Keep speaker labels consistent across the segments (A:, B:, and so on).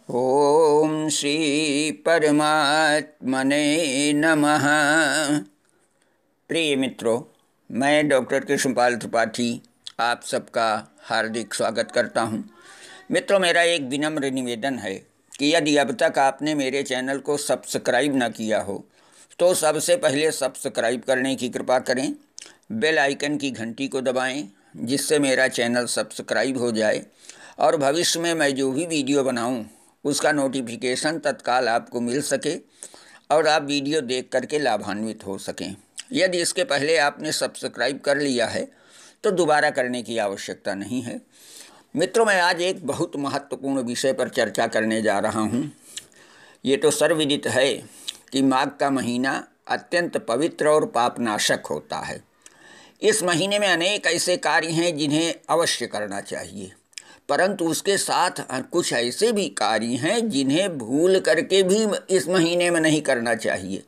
A: ओम श्री परमात्मने नमः। प्रिय मित्रों, मैं डॉक्टर कृष्णपाल त्रिपाठी आप सबका हार्दिक स्वागत करता हूं। मित्रों, मेरा एक विनम्र निवेदन है कि यदि अब तक आपने मेरे चैनल को सब्सक्राइब न किया हो तो सबसे पहले सब्सक्राइब करने की कृपा करें, बेल आइकन की घंटी को दबाएं जिससे मेरा चैनल सब्सक्राइब हो जाए और भविष्य में मैं जो भी वीडियो बनाऊं उसका नोटिफिकेशन तत्काल आपको मिल सके और आप वीडियो देख करके लाभान्वित हो सकें। यदि इसके पहले आपने सब्सक्राइब कर लिया है तो दोबारा करने की आवश्यकता नहीं है। मित्रों, मैं आज एक बहुत महत्वपूर्ण विषय पर चर्चा करने जा रहा हूँ। ये तो सर्वविदित है कि माघ का महीना अत्यंत पवित्र और पापनाशक होता है। इस महीने में अनेक ऐसे कार्य हैं जिन्हें अवश्य करना चाहिए, परंतु उसके साथ कुछ ऐसे भी कार्य हैं जिन्हें भूल करके भी इस महीने में नहीं करना चाहिए।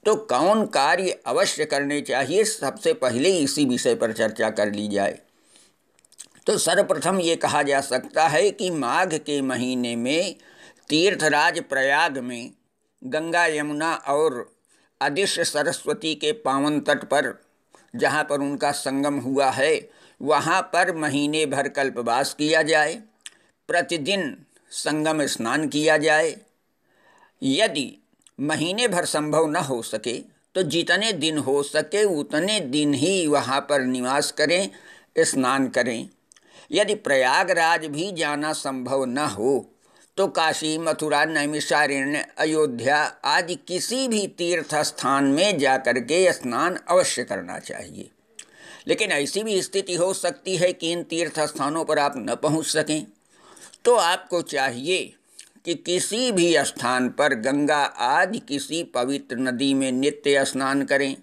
A: तो कौन कार्य अवश्य करने चाहिए, सबसे पहले इसी विषय पर चर्चा कर ली जाए। तो सर्वप्रथम ये कहा जा सकता है कि माघ के महीने में तीर्थराज प्रयाग में गंगा, यमुना और अदृश्य सरस्वती के पावन तट पर जहाँ पर उनका संगम हुआ है वहाँ पर महीने भर कल्पवास किया जाए, प्रतिदिन संगम स्नान किया जाए। यदि महीने भर संभव न हो सके तो जितने दिन हो सके उतने दिन ही वहाँ पर निवास करें, स्नान करें। यदि प्रयागराज भी जाना संभव न हो तो काशी, मथुरा, नैमिषारण्य, अयोध्या आदि किसी भी तीर्थ स्थान में जाकर के स्नान अवश्य करना चाहिए। लेकिन ऐसी भी स्थिति हो सकती है कि इन तीर्थ स्थानों पर आप न पहुंच सकें, तो आपको चाहिए कि किसी भी स्थान पर गंगा आदि किसी पवित्र नदी में नित्य स्नान करें।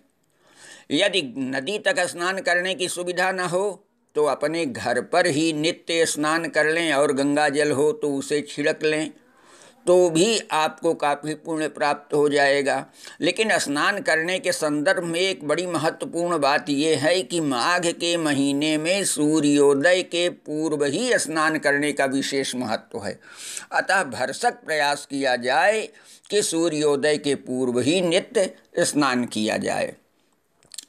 A: यदि नदी तक स्नान करने की सुविधा न हो तो अपने घर पर ही नित्य स्नान कर लें और गंगा जल हो तो उसे छिड़क लें, तो भी आपको काफ़ी पुण्य प्राप्त हो जाएगा। लेकिन स्नान करने के संदर्भ में एक बड़ी महत्वपूर्ण बात यह है कि माघ के महीने में सूर्योदय के पूर्व ही स्नान करने का विशेष महत्व है। अतः भरसक प्रयास किया जाए कि सूर्योदय के पूर्व ही नित्य स्नान किया जाए।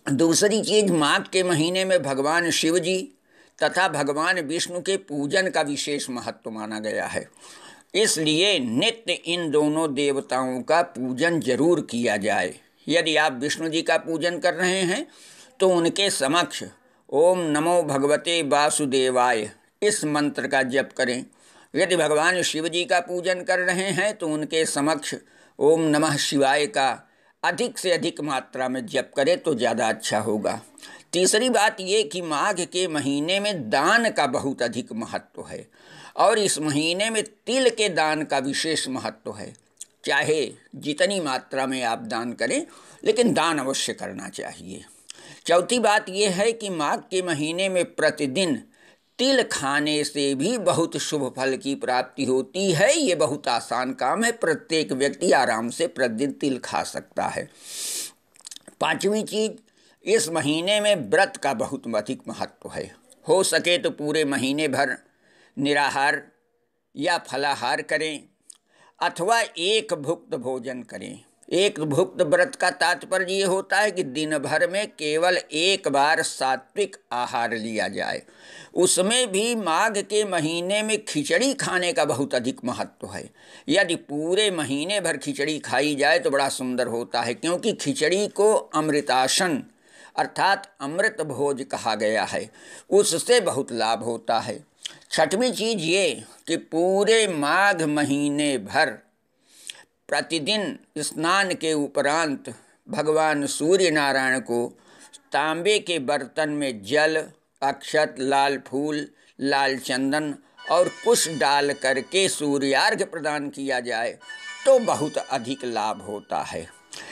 A: दूसरी चीज़, माघ के महीने में भगवान शिव जी तथा भगवान विष्णु के पूजन का विशेष महत्व माना गया है। इसलिए नित्य इन दोनों देवताओं का पूजन जरूर किया जाए। यदि आप विष्णु जी का पूजन कर रहे हैं तो उनके समक्ष ओम नमो भगवते वासुदेवाय इस मंत्र का जप करें। यदि भगवान शिव जी का पूजन कर रहे हैं तो उनके समक्ष ओम नमः शिवाय का अधिक से अधिक मात्रा में जप करें तो ज़्यादा अच्छा होगा। तीसरी बात ये कि माघ के महीने में दान का बहुत अधिक महत्व है और इस महीने में तिल के दान का विशेष महत्व है। चाहे जितनी मात्रा में आप दान करें, लेकिन दान अवश्य करना चाहिए। चौथी बात यह है कि माघ के महीने में प्रतिदिन तिल खाने से भी बहुत शुभ फल की प्राप्ति होती है। ये बहुत आसान काम है, प्रत्येक व्यक्ति आराम से प्रतिदिन तिल खा सकता है। पांचवी चीज़, इस महीने में व्रत का बहुत अधिक महत्व है। हो सके तो पूरे महीने भर निराहार या फलाहार करें अथवा एक भुक्त भोजन करें। एक भुक्त व्रत का तात्पर्य ये होता है कि दिन भर में केवल एक बार सात्विक आहार लिया जाए। उसमें भी माघ के महीने में खिचड़ी खाने का बहुत अधिक महत्व है। यदि पूरे महीने भर खिचड़ी खाई जाए तो बड़ा सुंदर होता है, क्योंकि खिचड़ी को अमृतासन अर्थात अमृत भोज कहा गया है, उससे बहुत लाभ होता है। छठवीं चीज़ ये कि पूरे माघ महीने भर प्रतिदिन स्नान के उपरांत भगवान सूर्य नारायण को तांबे के बर्तन में जल, अक्षत, लाल फूल, लाल चंदन और कुश डाल करके सूर्यार्घ्य प्रदान किया जाए तो बहुत अधिक लाभ होता है।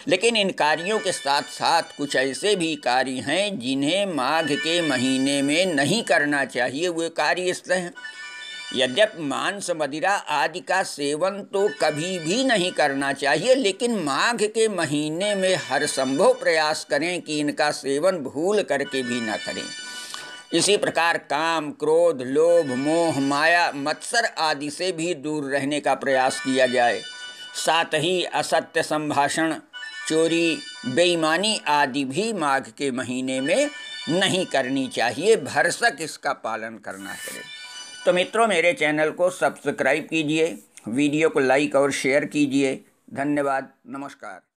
A: लेकिन इन कार्यों के साथ साथ कुछ ऐसे भी कार्य हैं जिन्हें माघ के महीने में नहीं करना चाहिए। वे कार्य इस तरह हैं। यद्यपि मांस, मदिरा आदि का सेवन तो कभी भी नहीं करना चाहिए, लेकिन माघ के महीने में हर संभव प्रयास करें कि इनका सेवन भूल करके भी न करें। इसी प्रकार काम, क्रोध, लोभ, मोह, माया, मत्सर आदि से भी दूर रहने का प्रयास किया जाए। साथ ही असत्य संभाषण, चोरी, बेईमानी आदि भी माघ के महीने में नहीं करनी चाहिए। भरसक इसका पालन करना चाहिए। तो मित्रों, मेरे चैनल को सब्सक्राइब कीजिए, वीडियो को लाइक और शेयर कीजिए। धन्यवाद। नमस्कार।